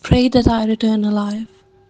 Pray that I return alive.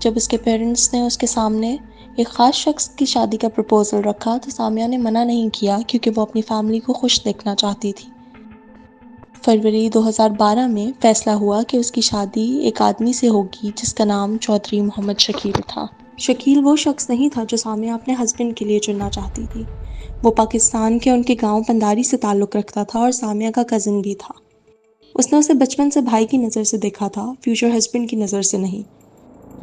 جب اس کے parents نے اس کے سامنے ایک خاص شخص کی شادی کا پروپوزل رکھا تو سامیہ نے منع نہیں کیا کیونکہ وہ اپنی فیملی کو خوش دیکھنا چاہتی تھی۔ فروری 2012 میں فیصلہ ہوا کہ اس کی شادی ایک آدمی سے ہوگی جس کا نام چودھری محمد شکیل تھا۔ شکیل وہ شخص نہیں تھا جو سامیہ اپنے ہسبینڈ کے لیے چننا چاہتی تھی۔ وہ پاکستان کے ان کے گاؤں پنداری سے تعلق رکھتا تھا اور سامیہ کا کزن بھی تھا۔ اس نے اسے بچپن سے بھائی کی نظر سے دیکھا تھا، فیوچر ہسبینڈ کی نظر سے نہیں۔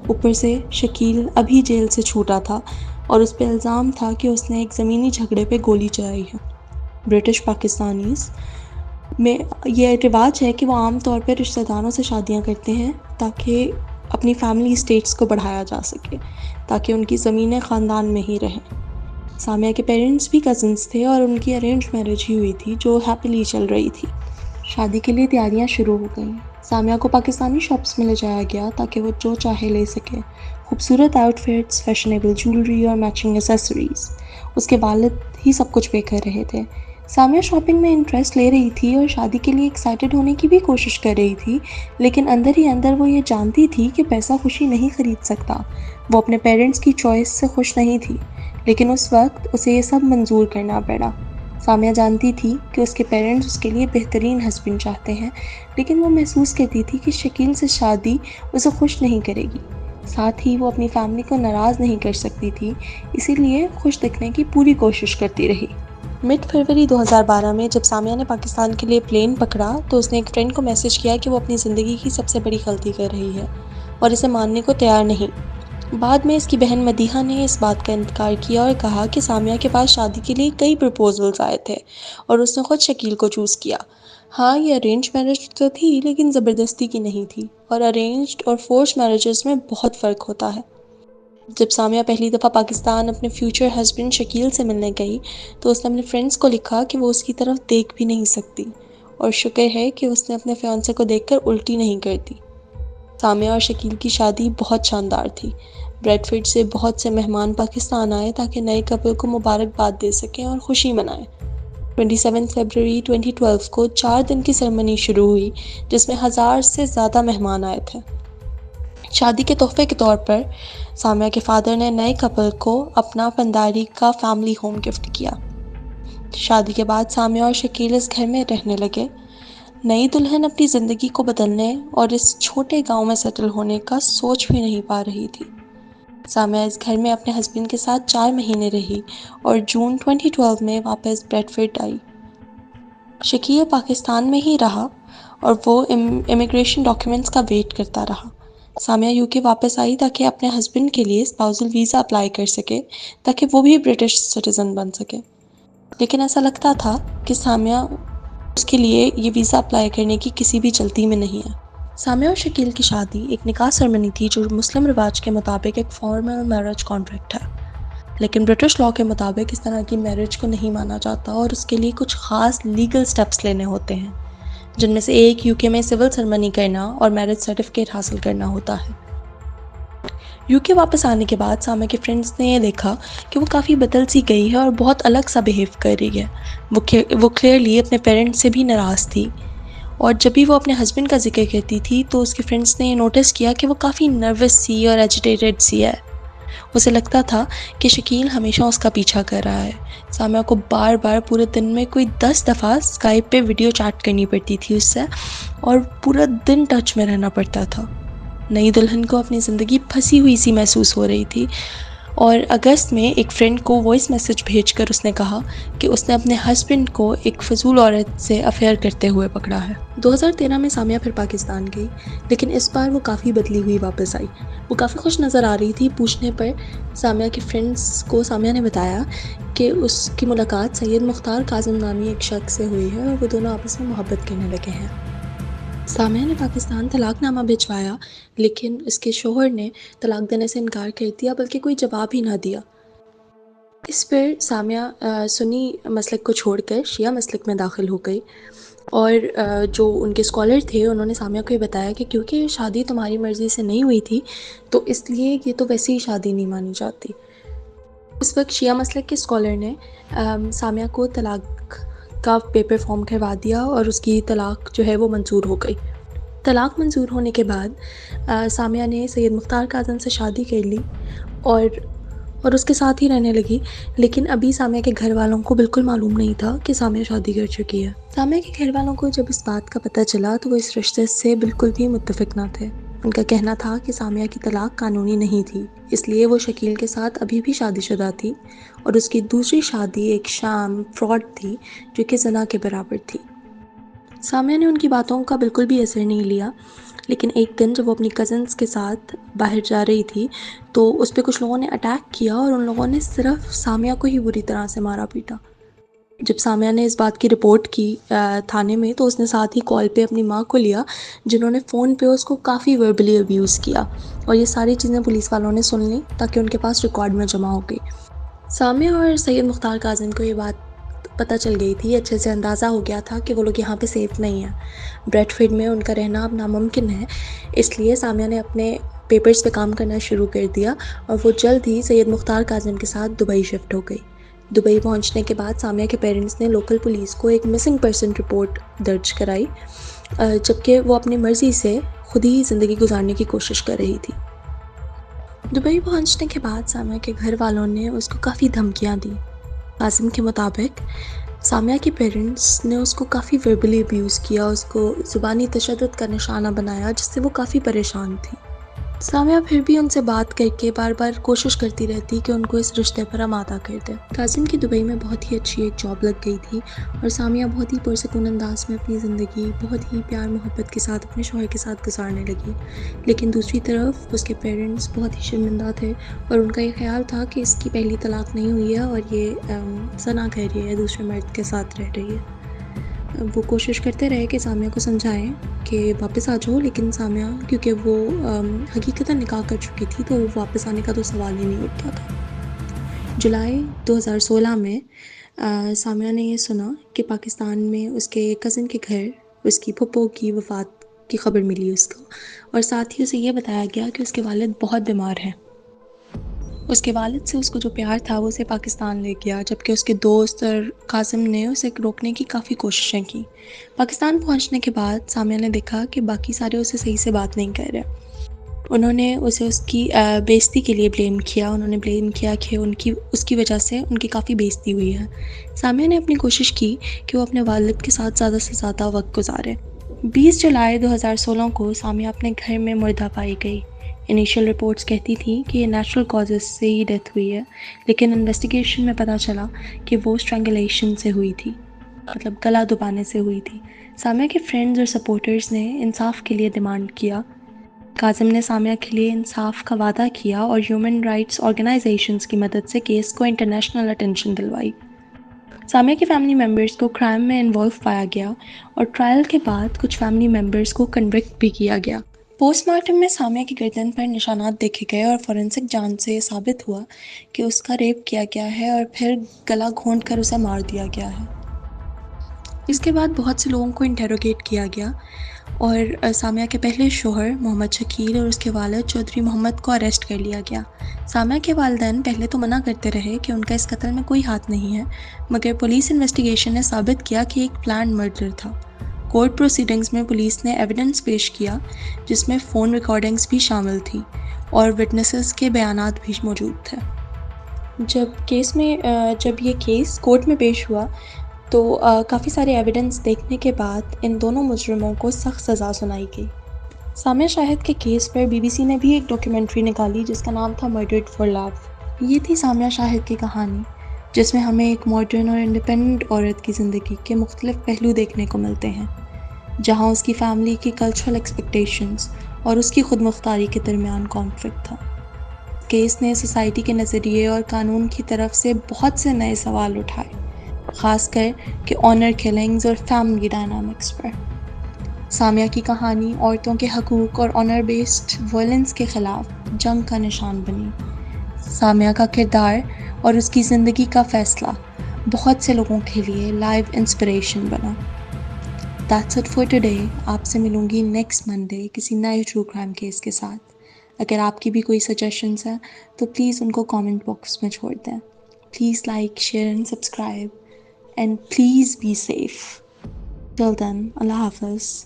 اوپر سے شکیل ابھی جیل سے چھوٹا تھا اور اس پہ الزام تھا کہ اس نے ایک زمینی جھگڑے پہ گولی چلائی ہے۔ برٹش پاکستانیز میں یہ رواج ہے کہ وہ عام طور پہ رشتہ داروں سے شادیاں کرتے ہیں تاکہ اپنی فیملی اسٹیٹس کو بڑھایا جا سکے، تاکہ ان کی زمینیں خاندان میں ہی رہیں۔ سامیہ کے پیرنٹس بھی کزنس تھے اور ان کی ارینج میرج ہی ہوئی تھی جو ہیپیلی چل رہی تھی۔ شادی کے لیے تیاریاں شروع ہو گئیں۔ سامیہ کو پاکستانی شاپس میں لے جایا گیا تاکہ وہ جو چاہے لے سکے، خوبصورت آؤٹ فٹس، فیشنیبل جولری اور میچنگ ایسیسریز۔ اس کے والد ہی سب کچھ پے کر رہے تھے۔ سامیہ شاپنگ میں انٹرسٹ لے رہی تھی اور شادی کے لیے ایکسائٹڈ ہونے کی بھی کوشش کر رہی تھی، لیکن اندر ہی اندر وہ یہ جانتی تھی کہ پیسہ خوشی نہیں خرید سکتا۔ وہ اپنے پیرنٹس کی چوائس سے خوش نہیں تھی، لیکن اس وقت اسے یہ سب منظور کرنا پڑا۔ سامیہ جانتی تھی کہ اس کے پیرنٹس اس کے لیے بہترین ہسبینڈ چاہتے ہیں، لیکن وہ محسوس کرتی تھی کہ شکیل سے شادی اسے خوش نہیں کرے گی۔ ساتھ ہی وہ اپنی فیملی کو ناراض نہیں کر سکتی تھی، اسی لیے خوش دکھنے کی پوری کوشش کرتی رہی۔ مڈ فروری 2012 میں جب سامیہ نے پاکستان کے لیے پلین پکڑا تو اس نے ایک فرینڈ کو میسج کیا کہ وہ اپنی زندگی کی سب سے بڑی غلطی کر رہی ہے اور اسے ماننے کو تیار نہیں۔ بعد میں اس کی بہن مدیحہ نے اس بات کا انکار کیا اور کہا کہ سامیہ کے پاس شادی کے لیے کئی پروپوزلز آئے تھے اور اس نے خود شکیل کو چوز کیا۔ ہاں، یہ ارینج میرج تو تھی لیکن زبردستی کی نہیں تھی، اور ارینجڈ اور فورس میرجز میں بہت فرق ہوتا ہے۔ جب سامیہ پہلی دفعہ پاکستان اپنے فیوچر ہسبینڈ شکیل سے ملنے گئی تو اس نے اپنے فرینڈس کو لکھا کہ وہ اس کی طرف دیکھ بھی نہیں سکتی، اور شکر ہے کہ اس نے اپنے فیانسے کو دیکھ کر الٹی نہیں کر دی۔ سامیہ اور شکیل کی شادی بہت شاندار تھی۔ بریڈ فورڈ سے بہت سے مہمان پاکستان آئے تاکہ نئے کپل کو مبارکباد دے سکیں اور خوشی منائیں۔ 27 فروری 2012 کو 4 دن کی سرمنی شروع ہوئی جس میں 1000 سے زیادہ مہمان آئے تھے۔ شادی کے تحفے کے طور پر سامیہ کے فادر نے نئے کپل کو اپنا پنداری کا فیملی ہوم گفٹ کیا۔ شادی کے بعد سامیہ اور شکیل اس گھر میں رہنے لگے۔ نئی دلہن اپنی زندگی کو بدلنے اور اس چھوٹے گاؤں میں سیٹل ہونے کا سوچ بھی نہیں پا رہی تھی۔ سامیہ اس گھر میں اپنے ہسبینڈ کے ساتھ 4 مہینے رہی اور جون 2012 میں واپس بریڈ فورڈ آئی۔ شکیل پاکستان میں ہی رہا اور وہ امیگریشن ڈاکیومنٹس کا ویٹ کرتا رہا۔ سامیہ UK واپس آئی تاکہ اپنے ہسبینڈ کے لیے اسپاؤزل ویزا اپلائی کر سکے تاکہ وہ بھی برٹش سٹیزن بن سکے، لیکن ایسا لگتا تھا کہ سامیہ اس کے لیے یہ ویزا اپلائی کرنے کی کسی بھی جلدی میں نہیں ہے۔ سامیہ اور شکیل کی شادی ایک نکاح سرمنی تھی جو مسلم رواج کے مطابق ایک فارمل میرج کانٹریکٹ ہے، لیکن برٹش لاء کے مطابق اس طرح کی میرج کو نہیں مانا جاتا اور اس کے لیے کچھ خاص لیگل سٹیپس لینے ہوتے ہیں، جن میں سے ایک UK میں سول سرمنی کرنا اور میرج سرٹیفکیٹ حاصل کرنا ہوتا ہے۔ UK واپس آنے کے بعد سامیہ کے فرینڈز نے یہ دیکھا کہ وہ کافی بدل سی گئی ہے اور بہت الگ سا بیہیو کر رہی ہے۔ وہ کلیئرلی اپنے پیرنٹس سے بھی ناراض تھی، اور جب بھی وہ اپنے ہسبینڈ کا ذکر کرتی تھی تو اس کے فرینڈس نے یہ نوٹس کیا کہ وہ کافی نروس سی اور ایجیٹیٹڈ سی ہے۔ اسے لگتا تھا کہ شکیل ہمیشہ اس کا پیچھا کر رہا ہے۔ سامیہ کو بار بار پورے دن میں کوئی 10 دفعہ اسکائپ پہ ویڈیو چیٹ کرنی پڑتی تھی اس سے، اور پورا دن ٹچ میں رہنا پڑتا تھا۔ نئی دلہن کو اپنی زندگی پھنسی ہوئی سی محسوس ہو رہی تھی، اور اگست میں ایک فرینڈ کو وائس میسج بھیج کر اس نے کہا کہ اس نے اپنے ہسبینڈ کو ایک فضول عورت سے افیئر کرتے ہوئے پکڑا ہے۔ 2013 میں سامیہ پھر پاکستان گئی، لیکن اس بار وہ کافی بدلی ہوئی واپس آئی۔ وہ کافی خوش نظر آ رہی تھی۔ پوچھنے پر سامیہ کے فرینڈس کو سامیہ نے بتایا کہ اس کی ملاقات سید مختار کاظم نامی ایک شخص سے ہوئی ہے اور وہ دونوں آپس میں محبت کرنے لگے ہیں۔ سامیہ نے پاکستان طلاق نامہ بھجوایا، لیکن اس کے شوہر نے طلاق دینے سے انکار کر دیا، بلکہ کوئی جواب ہی نہ دیا۔ اس پر سامیہ سنی مسلک کو چھوڑ کر شیعہ مسلک میں داخل ہو گئی، اور جو ان کے اسکالر تھے انہوں نے سامیہ کو یہ بتایا کہ کیونکہ شادی تمہاری مرضی سے نہیں ہوئی تھی تو اس لیے یہ تو ویسے ہی شادی نہیں مانی جاتی۔ اس وقت شیعہ مسلک کے اسکالر نے سامیہ کو طلاق کا پیپر فارم کروا دیا اور اس کی طلاق جو ہے وہ منظور ہو گئی۔ طلاق منظور ہونے کے بعد سامیہ نے سید مختار کاظم سے شادی کر لی اور اس کے ساتھ ہی رہنے لگی، لیکن ابھی سامیہ کے گھر والوں کو بالکل معلوم نہیں تھا کہ سامیہ شادی کر چکی ہے۔ سامیہ کے گھر والوں کو جب اس بات کا پتہ چلا تو وہ اس رشتے سے بالکل بھی متفق نہ تھے۔ ان کا کہنا تھا کہ سامیہ کی طلاق قانونی نہیں تھی، اس لیے وہ شکیل کے ساتھ ابھی بھی شادی شدہ تھی اور اس کی دوسری شادی ایک شام فراڈ تھی جو کہ زنا کے برابر تھی۔ سامیہ نے ان کی باتوں کا بالکل بھی اثر نہیں لیا، لیکن ایک دن جب وہ اپنی کزنز کے ساتھ باہر جا رہی تھی تو اس پہ کچھ لوگوں نے اٹیک کیا اور ان لوگوں نے صرف سامیہ کو ہی بری طرح سے مارا پیٹا۔ جب سامیہ نے اس بات کی رپورٹ کی تھانے میں تو اس نے ساتھ ہی کال پہ اپنی ماں کو لیا، جنہوں نے فون پہ اس کو کافی وربلی ابیوز کیا، اور یہ ساری چیزیں پولیس والوں نے سن لیں تاکہ ان کے پاس ریکارڈ میں جمع ہو گئی۔ سامیہ اور سید مختار کاظم کو یہ بات پتہ چل گئی تھی، اچھے سے اندازہ ہو گیا تھا کہ وہ لوگ یہاں پہ سیف نہیں ہیں، بریڈ فیلڈ میں ان کا رہنا اب ناممکن ہے، اس لیے سامیہ نے اپنے پیپرز پہ کام کرنا شروع کر دیا اور وہ جلد ہی سید مختار کاظم کے ساتھ دبئی شفٹ ہو گئی۔ دبئی پہنچنے کے بعد سامیہ کے پیرنٹس نے لوکل پولیس کو ایک مسنگ پرسن رپورٹ درج کرائی، جبکہ وہ اپنی مرضی سے خود ہی زندگی گزارنے کی کوشش کر رہی تھی۔ دبئی پہنچنے کے بعد سامیہ کے گھر والوں نے اس کو کافی دھمکیاں دی۔ قاسم کے مطابق سامیہ کے پیرنٹس نے اس کو کافی وربلی ابیوز کیا، اس کو زبانی تشدد کا نشانہ بنایا، جس سے وہ کافی پریشان تھی۔ سامیہ پھر بھی ان سے بات کر کے بار بار کوشش کرتی رہتی کہ ان کو اس رشتے پر آمادہ کر دے۔ قاسم کی دبئی میں بہت ہی اچھی ایک جاب لگ گئی تھی اور سامیہ بہت ہی پرسکون انداز میں اپنی زندگی بہت ہی پیار محبت کے ساتھ اپنے شوہر کے ساتھ گزارنے لگی، لیکن دوسری طرف اس کے پیرنٹس بہت ہی شرمندہ تھے اور ان کا یہ خیال تھا کہ اس کی پہلی طلاق نہیں ہوئی ہے اور یہ زنا کر رہی ہے، دوسرے مرد کے ساتھ رہ رہی ہے۔ وہ کوشش کرتے رہے کہ سامیہ کو سمجھائیں کہ واپس آ جاؤ، لیکن سامیہ کیونکہ وہ حقیقتاً نکاح کر چکی تھی تو واپس آنے کا تو سوال ہی نہیں اٹھتا تھا۔ جولائی 2016 میں سامیہ نے یہ سنا کہ پاکستان میں اس کے کزن کے گھر اس کی پھپھو کی وفات کی خبر ملی اس کو، اور ساتھ ہی اسے یہ بتایا گیا کہ اس کے والد بہت بیمار ہیں۔ اس کے والد سے اس کو جو پیار تھا وہ اسے پاکستان لے گیا، جبکہ اس کے دوست اور قاسم نے اسے روکنے کی کافی کوششیں کی۔ پاکستان پہنچنے کے بعد سامیہ نے دیکھا کہ باقی سارے اسے صحیح سے بات نہیں کر رہے۔ انہوں نے اسے اس کی بے عزتی کے لیے بلیم کیا، انہوں نے بلیم کیا کہ اس کی وجہ سے ان کی کافی بے عزتی ہوئی ہے۔ سامیہ نے اپنی کوشش کی کہ وہ اپنے والد کے ساتھ زیادہ سے زیادہ وقت گزارے۔ 20 جولائی 2016 کو سامیہ اپنے گھر میں مردہ پائی گئی۔ انیشیل رپورٹس کہتی تھیں کہ یہ نیچرل کازز سے ہی ڈیتھ ہوئی ہے، لیکن انویسٹیگیشن میں پتہ چلا کہ وہ اسٹرینگولیشن سے ہوئی تھی، مطلب گلا دبانے سے ہوئی تھی۔ سامیہ کے فرینڈز اور سپورٹرز نے انصاف کے لیے ڈیمانڈ کیا۔ کاظم نے سامیہ کے لیے انصاف کا وعدہ کیا اور ہیومن رائٹس آرگنائزیشنز کی مدد سے کیس کو انٹرنیشنل اٹینشن دلوائی۔ سامیہ کے فیملی ممبرز کو کرائم میں انوالو پایا گیا اور ٹرائل کے بعد کچھ فیملی ممبرز کو کنوکٹ بھی کیا گیا۔ پوسٹ مارٹم میں سامیہ کی گردن پر نشانات دیکھے گئے اور فورینسک جانچ سے یہ ثابت ہوا کہ اس کا ریپ کیا گیا ہے اور پھر گلا گھونٹ کر اسے مار دیا گیا ہے۔ اس کے بعد بہت سے لوگوں کو انٹیروگیٹ کیا گیا اور سامیہ کے پہلے شوہر محمد شکیل اور اس کے والد چودھری محمد کو اریسٹ کر لیا گیا۔ سامیہ کے والدین پہلے تو منع کرتے رہے کہ ان کا اس قتل میں کوئی ہاتھ نہیں ہے، مگر پولیس انویسٹیگیشن نے ثابت کیا کہ ایک پلانڈ مرڈر تھا۔ کورٹ پروسیڈنگز میں پولیس نے ایویڈنس پیش کیا جس میں فون ریکارڈنگز بھی شامل تھیں اور وٹنسز کے بیانات بھی موجود تھے۔ جب یہ کیس کورٹ میں پیش ہوا تو کافی سارے ایویڈنس دیکھنے کے بعد ان دونوں مجرموں کو سخت سزا سنائی گئی۔ سامیہ شاہد کے کیس پر بی بی سی نے بھی ایک ڈاکیومنٹری نکالی جس کا نام تھا مرڈرڈ فار لو۔ یہ تھی سامیہ شاہد کی کہانی، جس میں ہمیں ایک ماڈرن اور انڈیپینڈنٹ عورت کی زندگی کے مختلف پہلو دیکھنے کو ملتے ہیں، جہاں اس کی فیملی کی کلچرل ایکسپیکٹیشنز اور اس کی خود مختاری کے درمیان کانفلکٹ تھا۔ کیس نے سوسائٹی کے نظریے اور قانون کی طرف سے بہت سے نئے سوال اٹھائے، خاص کر کہ آنر کلنگز اور فیملی ڈائنامکس پر۔ سامیہ کی کہانی عورتوں کے حقوق اور آنر بیسڈ وائلنس کے خلاف جنگ کا نشان بنی۔ سامیہ کا کردار اور اس کی زندگی کا فیصلہ بہت سے لوگوں کے لیے لائیو انسپریشن بنا۔ That's it for today۔ آپ سے ملوں گی نیکسٹ منڈے کسی نئے ٹرو کرائم کیس کے ساتھ۔ اگر آپ کی بھی کوئی سجیشنز ہیں تو پلیز ان کو کامنٹ باکس میں چھوڑ دیں۔ Please like, share and subscribe, and please be safe. Till then، اللہ حافظ۔